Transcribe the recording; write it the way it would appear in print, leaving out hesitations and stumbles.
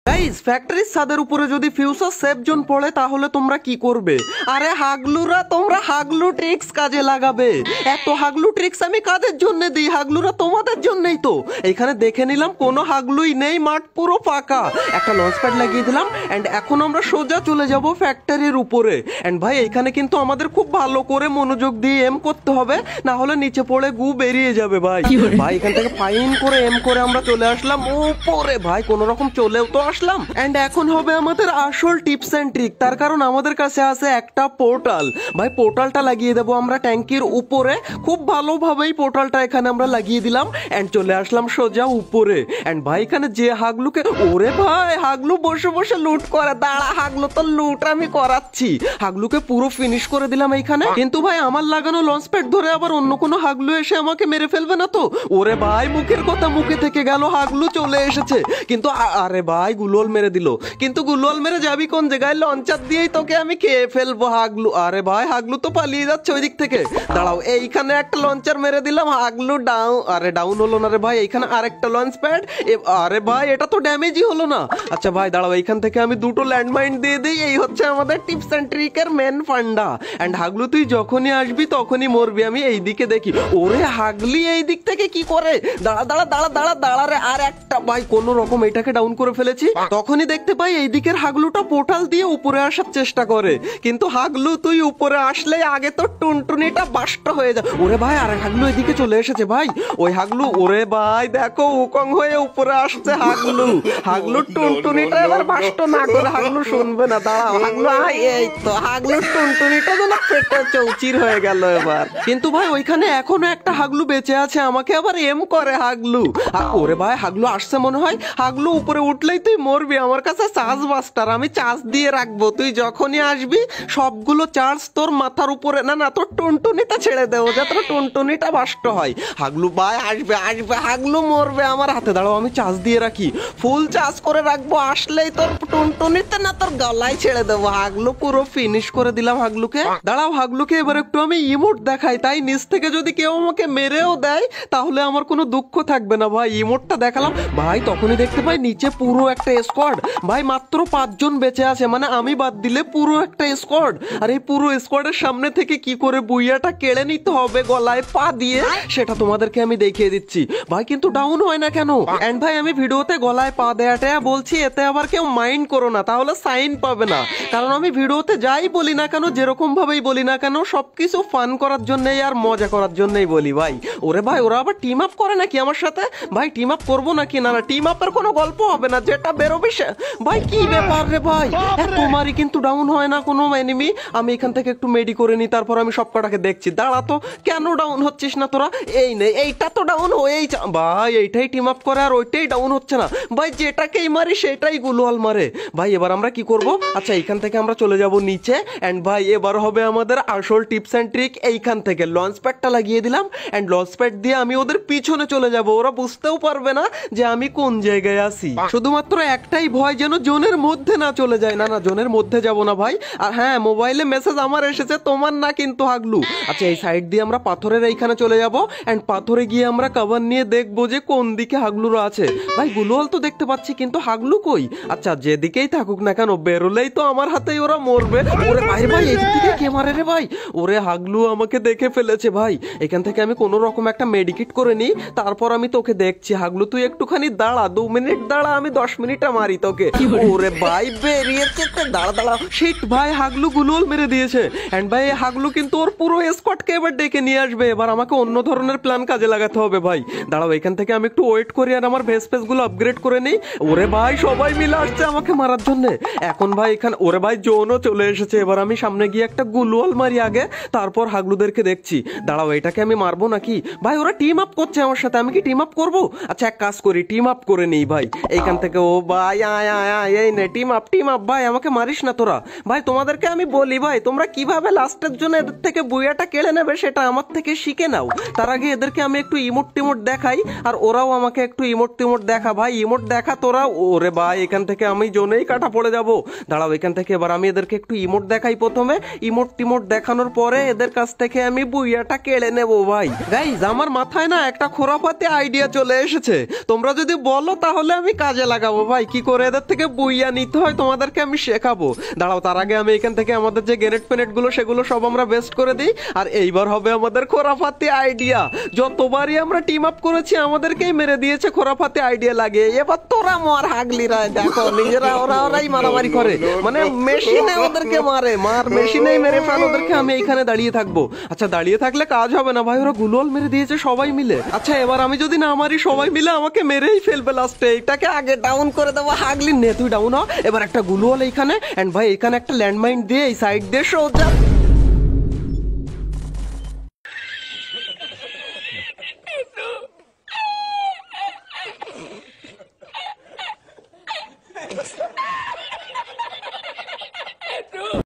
Guys, ফ্যাক্টরির ছাদের উপরে যদি ফিউচার সেফ জোন পড়ে তাহলে তোমরা কি করবে? আরে হাগলুরা, তোমরা হাগলু ট্রিক্স কাজে লাগাবে। এত হাগলু ট্রিক্স আমি কাদের জন্য দিই? হাগলুরা তোমাদের জন্যই তো। এখানে দেখে নিলাম কোনো হাগলুই নেই, মাঠ পুরো ফাঁকা। একটা লঞ্চ প্যাড লাগিয়ে দিলাম এন্ড এখন আমরা সোজা চলে যাব ফ্যাক্টরির উপরে। এন্ড ভাই এখানে কিন্তু আমাদের খুব ভালো করে মনোযোগ দিয়ে এম করতে হবে, না হলে নিচে পড়ে গু বেরিয়ে যাবে ভাই। ভাই এখান থেকে ফাইন করে এম করে আমরা চলে আসলাম উপরে। ভাই কোনো রকম চলেও তো আসলাম। এন্ড এখন হবে আমাদের আসল টিপস এন্ড ট্রিক। তার কারণ আমাদের কাছে আছে একটা পোর্টাল। ভাই পোর্টালটা লাগিয়ে দেবো আমরা ট্যাঙ্কির উপরে। খুব ভালোভাবেই পোর্টালটা এখানে আমরা লাগিয়ে দিলাম এন্ড চলে আসলাম সোজা উপরে। এন্ড ভাই এখানে যে হাগলুকে, ওরে ভাই হাগলু বসে বসে লুট করে। দাঁড়া হাগলু, তো লুট আমি করাচ্ছি। হাগলুকে পুরো ফিনিশ করে দিলাম এইখানে। কিন্তু ভাই আমার লাগানো লঞ্চ প্যাড ধরে আবার অন্য কোনো হাগলু এসে আমাকে মেরে ফেলবে না তো? ওরে ভাই মুখের কথা মুখে থেকে গেল, হাগলু চলে এসেছে। কিন্তু আরে ভাই গুলোল মেরে দিল। কিন্তু গুলোল মেরে যাবি কোন জায়গায়? লঞ্চার দিয়েই তোকে আমি খেয়ে ফেলবো হাগলু। আরে ভাই হাগলু তো পালিয়ে যাচ্ছে ওই দিক থেকে। দাঁড়াও, এইখানে একটা লঞ্চার মেরে দিলাম, হাগলু ডাউন। আরে ডাউন হলো না রে ভাই, এইখানে আরেকটা লঞ্চ প্যাড। আরে ভাই এটা তো ড্যামেজই হলো না। আচ্ছা ভাই দাঁড়াও, এইখান থেকে আমি দুটো ল্যান্ডমাইন দিয়ে দিই। এই হচ্ছে আমাদের টিপস এন্ড ট্রিকের মেন ফান্ডা। এন্ড হাগলু তুই যখনই আসবি তখনই মরবি। আমি এই দিকে দেখি, ওরে হাগলি এই দিক থেকে কি করে? দাঁড়া দাঁড়া দাঁড়া দাঁড়া দাঁড়া রে। আর একটা ভাই কোন রকম এটাকে ডাউন করে ফেলেছি। তখনই দেখতে পাই এই দিকের হাগলুটা পোর্টাল দিয়ে উপরে আসার চেষ্টা করে। কিন্তু হাগলু তুই উপরে আসলে আগে তো টুনটুনিটা বাস্ট হয়ে যায়। ওরে ভাই আরে হাগলু এদিকে চলে এসেছে ভাই। ওই হাগলু, ওরে ভাই দেখো উকং হয়ে উপরে আসছে হাগলু। হাগলু টুনটুনিটা এবার বাস্ট না করে হাগলু শুনবে না। দাঁড়াও হাগলু, এই তো হাগলু টুনটুনিটা যেন পেটে চৌচির হয়ে গেল এবার। কিন্তু ভাই ওইখানে এখনো একটা হাগলু বেঁচে আছে, আমাকে আবার এম করে হাগলু। ওরে ভাই হাগলু আসছে মনে হয়। হাগলু উপরে উঠলেই তুই মরবি। আমার কাছে চার্জ বাস্টার, আমি চার্জ দিয়ে রাখবো। তুই যখনই আসবি সবগুলো চার্জ তোর মাথার উপরে, না না তোর টুনটুনিটা ছেড়ে দেবো যাতে টুনটুনিটা বাস্ট হয়। হাগলু ভাই আসবে আসবে, হাগলু মরবে আমার হাতে। দাঁড়াও আমি চার্জ দিয়ে রাখি, ফুল চার্জ করে রাখবো। আসলেই তোর টুনটুনিতে না তোর গলায় ছেড়ে দেবো। হাগলু পুরো ফিনিশ করে দিলাম হাগলুকে। দাঁড়াও হাগলুকে এবার একটু আমি ইমোট দেখাই, তাই নিচ থেকে যদি কেউ আমাকে মেরেও দেয় তাহলে আমার কোনো দুঃখ থাকবে না। ভাই ইমোটটা দেখালাম ভাই, তখনই দেখতে পাই নিচে পুরো একটা স্কোয়াড। ভাই মাত্র 5 জন বেঁচে আছে, মানে আমি বাদ দিলে পুরো একটা স্কোয়াড। আর এই পুরো স্কোয়াডের সামনে থেকে কি করে বুইয়াটা কেড়ে নিতে হবে গলায় পা দিয়ে, সেটা তোমাদেরকে আমি দেখিয়ে দিচ্ছি। ভাই কিন্তু ডাউন হয় না কেন? এন্ড ভাই আমি ভিডিওতে গলায় পা দেয়াটা বলছি, এতে আবার কেউ মাইন্ড করো না, তাহলে সাইন পাবে না। কারণ আমি ভিডিওতে যাই বলি না কেন, যেরকম ভাবেই বলি না কেন, সবকিছু ফান করার জন্যই আর মজা করার জন্যই বলি ভাই। ওরে ভাই ওরা আবার টিম আপ করে নাকি আমার সাথে? ভাই টিম আপ করবো নাকি? না না টিম আপের কোনো গল্প হবে না, যেটা বেরোবে ভাই। কি ব্যাপার রে ভাই, তোমারই কিন্তু ডাউন হয় না কোনো এনিমি? আমি এখান থেকে একটু মেডি করে নি, তারপর আমি সব কটাকে দেখছি। দাঁড়া তো, কেন ডাউন হচ্ছিস না তোরা? এই নে, এইটা তো ডাউন হয়েই ভাই, এইটাই টিম আপ করে আর ওইটাই ডাউন হচ্ছে না ভাই। যেটাকেই মারি সেটাই গুলোয়াল মারে ভাই। এবার আমরা কি করব? আচ্ছা এইখান থেকে আমরা চলে যাব নিচে। এন্ড ভাই এবার হবে আমাদের আসল টিপস এন্ড ট্রিক। এইখান থেকে লঞ্চ প্যাডটা লাগিয়ে দিলাম এন্ড লঞ্চ প্যাড দিয়ে আমি ওদের পিছনে চলে যাব। ওরা বুঝতেও পারবে না যে আমি কোন জায়গায় আছি। শুধুমাত্র একটাই ভয়, যেন জোনের মধ্যে না চলে যায়। না না জোনের মধ্যে যাব না ভাই। আর হ্যাঁ, মোবাইলে মেসেজ আমার এসেছে, তোমার না কিন্তু হাগলু। আচ্ছা এই সাইড দিয়ে আমরা পাথরের এইখানে চলে যাব এন্ড পাথরে গিয়ে আমরা কভার নিয়ে দেখবো যে কোন দিকে হাগলুরা আছে। ভাই গুলোয়াল তো দেখতে পাচ্ছি, কিন্তু হাগলু কই? আচ্ছা যেদিকেই থাকুক না কেন, বেরোলেই তো আমার হাতেই ওরা মরবে। ওরে ভাই ভাই এই দিকে কে মারে রে ভাই? ওরে হাগলু আমাকে দেখে ফেলেছে ভাই। এখান থেকে আমি কোনো রকম একটা মেডিকেট করে নিই, তারপর আমি তোকে দেখছি। হাগলু তুই একটুখানি দাঁড়া, 2 মিনিট দাঁড়া, আমি 10 মিনিটে মারি তোকে। ওরে ভাই বেরিয়েছে, দাঁড়া দাঁড়া। শিট ভাই হাগলু গুলোল মেরে দিয়েছে। এন্ড ভাই হাগলু কিন্তু ওর পুরো স্কোয়াডকে এবার ডেকে নিয়ে আসবে। এবার আমাকে অন্য ধরনের প্ল্যান কাজে লাগাতে হবে ভাই। দাঁড়াও এখান থেকে আমি একটু ওয়েট করি আর আমার ভেস গুলো আপগ্রেড করে নিই। ওরে ভাই সবাই মিলে আসছে আমাকে মারার জন্য। এখন ভাই এখানে ওরে ভাই জোনও চলে এসেছে। এবার আমি সামনে গিয়ে একটা গুলোয়াল মারি আগে, তারপর হাগলুদেরকে দেখছি। দাঁড়াও এটাকে আমি মারবো নাকি? ভাই ওরা টিম আপ করছে আমার সাথে, আমি কি টিম আপ করবো? আচ্ছা এক কাজ করি, টিম আপ করে নেই ভাই এইখান থেকে। ও ভাই আয় আয় আয়, এই নে টিম আপ টিম আপ। ভাই আমাকে মারিস না তোরা। ভাই তোমাদেরকে আমি বলি ভাই, তোমরা কিভাবে লাস্টের জন্য এদের থেকে বুইয়াটা কেড়ে নেবে সেটা আমার থেকে শিখে নাও। তার আগে এদেরকে আমি একটু ইমোট টিমোট দেখাই, আর ওরাও আমাকে একটু ইমোট টিমোট দেখা। ভাই ইমোট দেখা তোরা। ওরে ভাই এখান থেকে আমি জোনেই কাটা পড়ে যাব। দাঁড়াও এখান থেকে এবার আমি এদেরকে একটু ইমোট দেখাই প্রথমে। ইমোট টিমোট দেখানোর পরে এদের কাছ থেকে আমি বুইয়াটা কেড়ে নেবো ভাই। গাইজ আমার মাথায় না একটা খোরাপাতি আইডিয়া চলে এসেছে। তোমরা যদি বলো তাহলে আমি কাজে লাগাবো ভাই। ভাই কি করে এদের থেকে বুইয়া নিতে হয় তোমাদেরকে আমি শেখাবো। দাঁড়াও, তার আগে আমি এখান থেকে আমাদের যে গ্রেনেড ফেনেড গুলো সেগুলো সব আমরা বেস্ট করে দিই। আর এইবার হবে আমাদের খোরাফাতি আইডিয়া। যতবারই আমরা টিম আপ করেছি আমাদেরকেই মেরে দিয়েছে খোরাফাতি আইডিয়া লাগে। এবার তোরা মার হাগলিরা, দেখো নিজেরা ওরাই মারামারি করে, মানে মেশিনে ওদেরকে মেশিনেই মেরে ফেল ওদেরকে। আমি এইখানে দাঁড়িয়ে থাকবো। আচ্ছা দাঁড়িয়ে থাকলে কাজ হবে না ভাই, ওরা গুলোল মেরে দিয়েছে সবাই মিলে। আচ্ছা এবার আমি যদি না মারি সবাই মিলে আমাকে মেরেই ফেলবে লাস্টে। এটাকে আগে ডাউন করে দেবো। হাগলি নে তুই ডাউন হ। এবার একটা গুলোল এইখানে, এন্ড ভাই এখানে একটা ল্যান্ডমাইন দিয়ে এই সাইড দিয়ে সোজা